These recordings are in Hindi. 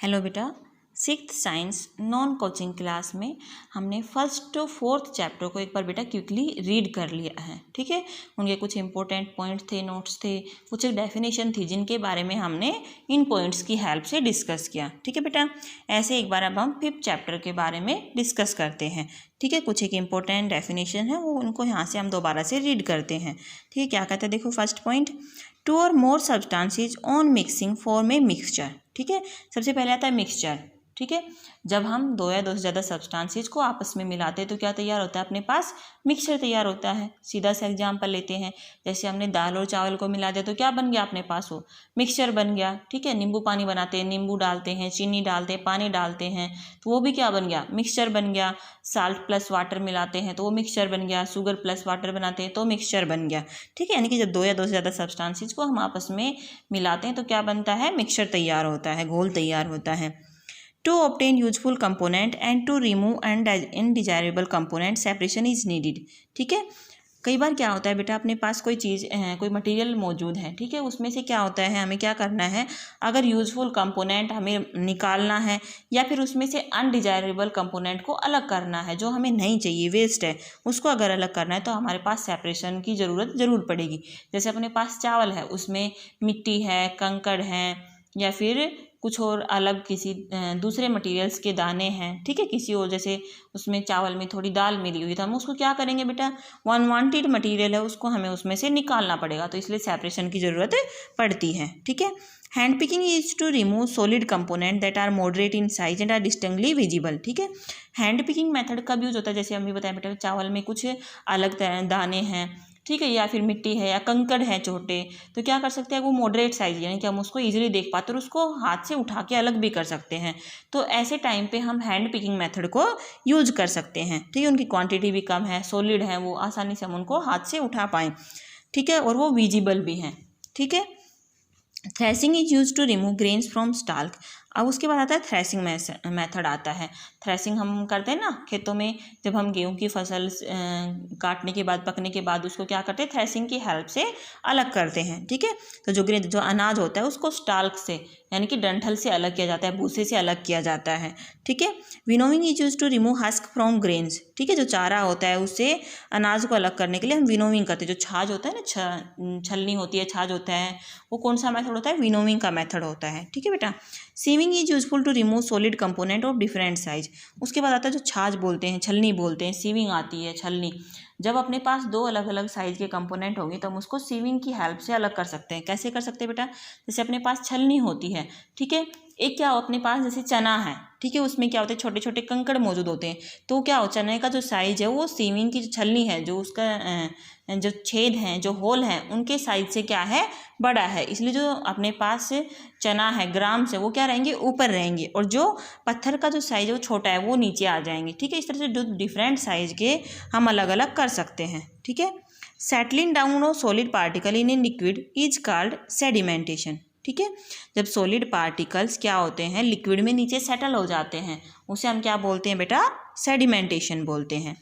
हेलो बेटा, six science non coaching class में हमने फर्स्ट टू फोर्थ चैप्टर को एक बार बेटा क्विकली रीड कर लिया है। ठीक है, उनके कुछ इंपॉर्टेंट पॉइंट थे, नोट्स थे, कुछ एक डेफिनेशन थी जिनके बारे में हमने इन पॉइंट्स की हेल्प से डिस्कस किया। ठीक है बेटा, ऐसे एक बार अब हम फिफ्थ चैप्टर के बारे में डिस्कस करते हैं। ठीक है, कुछ एक इंपॉर्टेंट डेफिनेशन है वो उनको यहाँ से हम दोबारा से रीड करते हैं। ठीक है, क्या कहते हैं देखो, फर्स्ट पॉइंट, टू और मोर substances on mixing form a mixture. ठीक है, सबसे पहले आता है मिक्सचर। ठीक है, जब हम दो या दो से ज़्यादा सब्सटेंसेस को आपस में मिलाते हैं तो क्या तैयार होता है, अपने पास मिक्सचर तैयार होता है। सीधा सा एग्जाम्पल लेते हैं, जैसे हमने दाल और चावल को मिला दिया तो क्या बन गया अपने पास, वो मिक्सचर बन गया। ठीक है, नींबू पानी बनाते हैं, नींबू डालते हैं, चीनी डालते हैं, पानी डालते हैं तो वो भी क्या बन गया, मिक्सचर बन गया। साल्ट प्लस वाटर मिलाते हैं तो वो मिक्सचर बन गया। शुगर प्लस वाटर बनाते हैं तो मिक्सचर बन गया। ठीक है, यानी कि जब दो या दो से ज़्यादा सब्सटेंसेस को हम आपस में मिलाते हैं तो क्या बनता है, मिक्सचर तैयार होता है, घोल तैयार होता है। To obtain useful component and to remove undesirable component, separation is needed। ठीक है, कई बार क्या होता है बेटा, अपने पास कोई चीज़ कोई मटेरियल मौजूद है, ठीक है, उसमें से क्या होता है, हमें क्या करना है, अगर यूजफुल कंपोनेंट हमें निकालना है या फिर उसमें से अनडिजायरेबल कंपोनेंट को अलग करना है, जो हमें नहीं चाहिए, वेस्ट है, उसको अगर अलग करना है तो हमारे पास सेपरेशन की ज़रूरत ज़रूर पड़ेगी। जैसे अपने पास चावल है, उसमें मिट्टी है, कंकड़ है, या फिर कुछ और अलग किसी दूसरे मटेरियल्स के दाने हैं। ठीक है, किसी और, जैसे उसमें चावल में थोड़ी दाल मिली हुई, तो हम उसको क्या करेंगे बेटा, अनवांटेड मटेरियल है उसको हमें उसमें से निकालना पड़ेगा, तो इसलिए सेपरेशन की ज़रूरत पड़ती है। ठीक है, hand picking is to remove solid component that are moderate in size and are distinctly visible. ठीक है, हैंड पिकिंग मेथड कब यूज होता है, जैसे हमने बताया बेटा, चावल में कुछ अलग दाने हैं, ठीक है, या फिर मिट्टी है या कंकड़ है छोटे, तो क्या कर सकते हैं, वो मॉडरेट साइज यानी कि हम उसको इजीली देख पाते और उसको हाथ से उठा के अलग भी कर सकते हैं। तो ऐसे टाइम पे हम हैंड पिकिंग मेथड को यूज कर सकते हैं। ठीक है, उनकी क्वांटिटी भी कम है, सॉलिड है, वो आसानी से हम उनको हाथ से उठा पाएँ। ठीक है, और वो विजिबल भी हैं। ठीक है, threshing is use to remove grains from stalk. अब उसके बाद आता है थ्रेसिंग मेथड आता है। थ्रेसिंग हम करते हैं ना खेतों में, जब हम गेहूं की फसल काटने के बाद, पकने के बाद उसको क्या करते हैं, थ्रेसिंग की हेल्प से अलग करते हैं। ठीक है, तो जो अनाज होता है उसको स्टाल्क से यानी कि डंठल से अलग किया जाता है, भूसे से अलग किया जाता है। ठीक है, winnowing is use to remove husk from grains. ठीक है, जो चारा होता है उससे अनाज को अलग करने के लिए हम विनोविंग करते हैं। जो छाछ होता है ना, छलनी होती है, छाछ होता है, वो कौन सा मेथड होता है, विनोविंग का मेथड होता है। ठीक है बेटा, sieving is useful to remove solid component of different size. उसके बाद आता है जो छाछ बोलते हैं, छलनी बोलते हैं, सीविंग आती है, छलनी। जब अपने पास दो अलग अलग साइज के कंपोनेंट होंगे तो हम उसको सीविंग की हेल्प से अलग कर सकते हैं। कैसे कर सकते हैं बेटा, जैसे अपने पास छलनी होती है, ठीक है, एक क्या हो अपने पास, जैसे चना है, ठीक है, उसमें क्या होता है, छोटे छोटे कंकड़ मौजूद होते हैं, तो क्या हो, चने का जो साइज है वो सीविंग की जो छलनी है, जो उसका जो छेद हैं, जो होल हैं, उनके साइज से क्या है, बड़ा है, इसलिए जो अपने पास चना है ग्राम से वो क्या रहेंगे, ऊपर रहेंगे, और जो पत्थर का जो साइज है वो छोटा है, वो नीचे आ जाएंगे। ठीक है, इस तरह से जो डिफरेंट साइज के हम अलग अलग कर सकते हैं। ठीक है, settling down of solid particle in a liquid is called sedimentation. ठीक है, जब सॉलिड पार्टिकल्स क्या होते हैं, लिक्विड में नीचे सेटल हो जाते हैं, उसे हम क्या बोलते हैं बेटा, सेडिमेंटेशन बोलते हैं।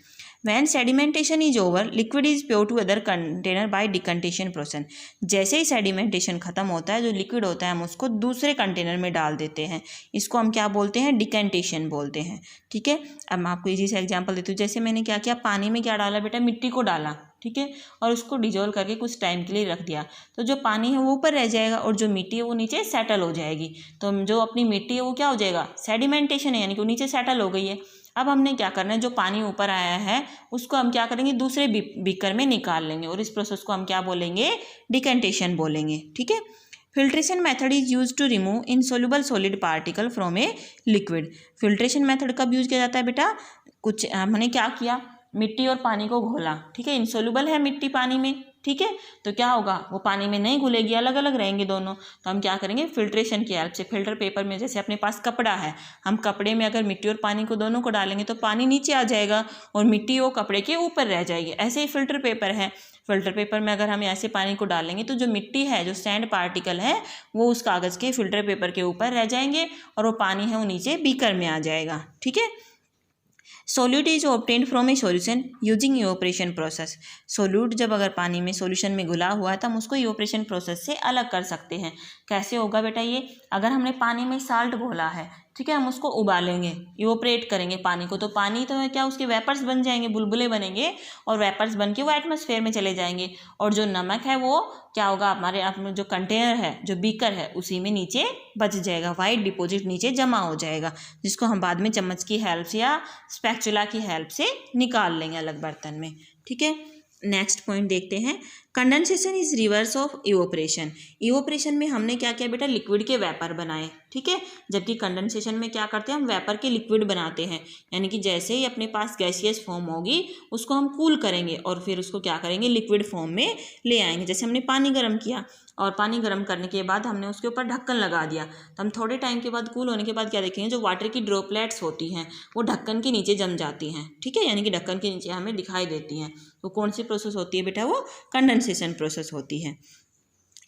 When sedimentation is over, liquid is poured to other container by decantation process। जैसे ही सेडिमेंटेशन खत्म होता है, जो लिक्विड होता है हम उसको दूसरे कंटेनर में डाल देते हैं, इसको हम क्या बोलते हैं, डिकेंटेशन बोलते हैं। ठीक है, अब मैं आपको इजी से एग्जांपल देती हूँ। जैसे मैंने क्या किया, पानी में क्या डाला बेटा, मिट्टी को डाला, ठीक है, और उसको डिजोल्व करके कुछ टाइम के लिए रख दिया, तो जो पानी है वो ऊपर रह जाएगा और जो मिट्टी है वो नीचे सेटल हो जाएगी। तो जो अपनी मिट्टी है वो क्या हो जाएगा, सेडिमेंटेशन है, यानी कि वो नीचे सेटल हो गई है। अब हमने क्या करना है, जो पानी ऊपर आया है उसको हम क्या करेंगे, दूसरे बीकर में निकाल लेंगे, और इस प्रोसेस को हम क्या बोलेंगे, डिकेंटेशन बोलेंगे। ठीक है, filtration method is use to remove insoluble solid particle from a liquid. Filtration method कब यूज किया जाता है बेटा, कुछ हमने क्या किया, मिट्टी और पानी को घोला, ठीक है, इनसोल्युबल है मिट्टी पानी में, ठीक है, तो क्या होगा, वो पानी में नहीं घुलेगी, अलग अलग रहेंगे दोनों, तो हम क्या करेंगे, फिल्ट्रेशन की हेल्प से, फिल्टर पेपर में, जैसे अपने पास कपड़ा है, हम कपड़े में अगर मिट्टी और पानी को दोनों को डालेंगे तो पानी नीचे आ जाएगा और मिट्टी वो कपड़े के ऊपर रह जाएगी। ऐसे ही फिल्टर पेपर है, फिल्टर पेपर में अगर हम ऐसे पानी को डालेंगे तो जो मिट्टी है, जो सैंड पार्टिकल है, वो उस कागज़ के फिल्टर पेपर के ऊपर रह जाएंगे और वो पानी है वो नीचे बीकर में आ जाएगा। ठीक है, solute is obtained from A solution using evaporation process. Solute जब अगर पानी में सॉल्यूशन में घुला हुआ है तो हम उसको इवोपरेशन प्रोसेस से अलग कर सकते हैं। कैसे होगा बेटा ये, अगर हमने पानी में साल्ट घोला है, ठीक है, हम उसको उबालेंगे, इवोपरेट करेंगे पानी को, तो पानी तो है क्या, उसके वेपर्स बन जाएंगे, बुलबुले बनेंगे और वेपर्स बन के वो एटमॉस्फेयर में चले जाएंगे। और जो नमक है वो क्या होगा, हमारे अपने जो कंटेनर है, जो बीकर है, उसी में नीचे बच जाएगा, वाइट डिपॉजिट नीचे जमा हो जाएगा, जिसको हम बाद में चम्मच की हेल्प से या स्पैचुला की हेल्प से निकाल लेंगे अलग बर्तन में। ठीक है, नेक्स्ट पॉइंट देखते हैं। Condensation is reverse of evaporation. Evaporation में हमने क्या किया बेटा, लिक्विड के वेपर बनाए, ठीक है, जबकि कंडेंसेशन में क्या करते हैं, हम वेपर के लिक्विड बनाते हैं। यानी कि जैसे ही अपने पास गैसियस फॉर्म होगी उसको हम कूल करेंगे और फिर उसको क्या करेंगे, लिक्विड फॉर्म में ले आएंगे। जैसे हमने पानी गर्म किया और पानी गर्म करने के बाद हमने उसके ऊपर ढक्कन लगा दिया, तो हम थोड़े टाइम के बाद, कूल होने के बाद क्या देखेंगे, जो वाटर की ड्रॉपलेट्स होती हैं वो ढक्कन के नीचे जम जाती हैं। ठीक है, यानी कि ढक्कन के नीचे हमें दिखाई देती हैं। तो कौन सी प्रोसेस होती है बेटा, वो कंडेंसेशन प्रोसेस होती है।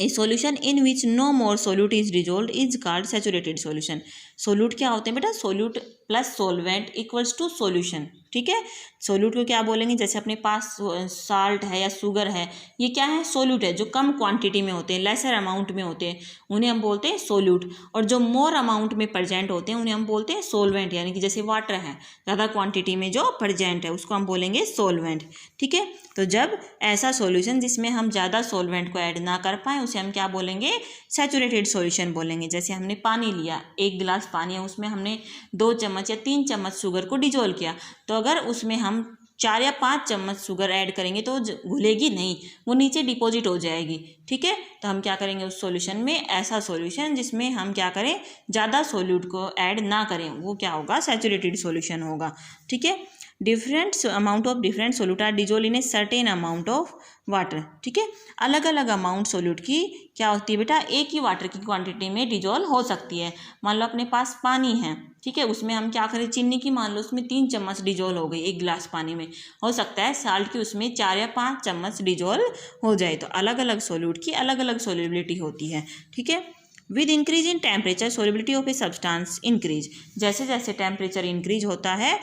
A solution in which no more solute is dissolve is called saturated solution. Solute क्या होते हैं बेटा, solute plus solvent equals to solution. ठीक है, सोल्यूट को क्या बोलेंगे, जैसे अपने पास साल्ट है या शुगर है, ये क्या है, सोल्यूट है, जो कम क्वांटिटी में होते हैं, लेसर अमाउंट में होते हैं, उन्हें हम बोलते हैं सोल्यूट। और जो मोर अमाउंट में प्रेजेंट होते हैं उन्हें हम बोलते हैं सोलवेंट। यानी कि जैसे वाटर है, ज़्यादा क्वांटिटी में जो प्रेजेंट है उसको हम बोलेंगे सोलवेंट। ठीक है, तो जब ऐसा सोल्यूशन जिसमें हम ज़्यादा सोलवेंट को ऐड ना कर पाएँ उसे हम क्या बोलेंगे, सैचुरेटेड सोल्यूशन बोलेंगे। जैसे हमने पानी लिया, 1 गिलास पानी है, उसमें हमने 2 चम्मच या 3 चम्मच शुगर को डिजोल्व किया, तो अगर उसमें हम 4 या 5 चम्मच शुगर ऐड करेंगे तो घुलेगी नहीं, वो नीचे डिपॉजिट हो जाएगी। ठीक है, तो हम क्या करेंगे उस सॉल्यूशन में, ऐसा सॉल्यूशन जिसमें हम क्या करें, ज़्यादा सोल्यूट को ऐड ना करें, वो क्या होगा, सैचुरेटेड सॉल्यूशन होगा। ठीक है, different amount of different solute are dissolve in a certain amount of water. ठीक है, अलग अलग अमाउंट सोल्यूट की क्या होती है बेटा, एक ही वाटर की क्वांटिटी में डिजोल्व हो सकती है। मान लो अपने पास पानी है, ठीक है, उसमें हम क्या करें, चीनी की मान लो उसमें 3 चम्मच डिजोल्व हो गई 1 गिलास पानी में, हो सकता है साल्ट की उसमें 4 या 5 चम्मच डिजोल्व हो जाए। तो अलग अलग सोल्यूट की अलग अलग सोल्युबिलिटी होती है। ठीक है, with increase in temperature solubility of a substance increase. जैसे जैसे टेम्परेचर इंक्रीज होता है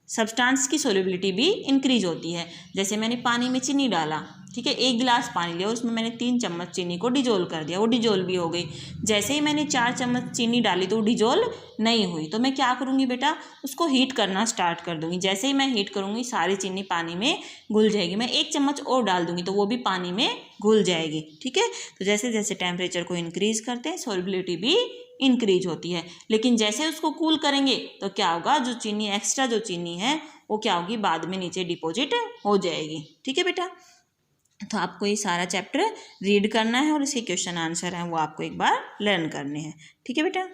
सब्सटेंस की सोल्युबिलिटी भी इंक्रीज होती है। जैसे मैंने पानी में चीनी डाला, ठीक है, 1 गिलास पानी लिया, उसमें मैंने 3 चम्मच चीनी को डिजोल्व कर दिया, वो डिजोल्व भी हो गई। जैसे ही मैंने 4 चम्मच चीनी डाली तो वो डिजोल्व नहीं हुई, तो मैं क्या करूँगी बेटा, उसको हीट करना स्टार्ट कर दूँगी। जैसे ही मैं हीट करूँगी सारी चीनी पानी में घुल जाएगी, मैं 1 चम्मच और डाल दूँगी तो वो भी पानी में घुल जाएगी। ठीक है, तो जैसे जैसे टेम्परेचर को इंक्रीज़ करते हैं सोल्युबिलिटी भी इंक्रीज होती है। लेकिन जैसे उसको कूल करेंगे तो क्या होगा, जो चीनी एक्स्ट्रा जो चीनी है वो क्या होगी, बाद में नीचे डिपॉजिट हो जाएगी। ठीक है बेटा, तो आपको ये सारा चैप्टर रीड करना है और इसके क्वेश्चन आंसर हैं वो आपको एक बार लर्न करने हैं। ठीक है बेटा।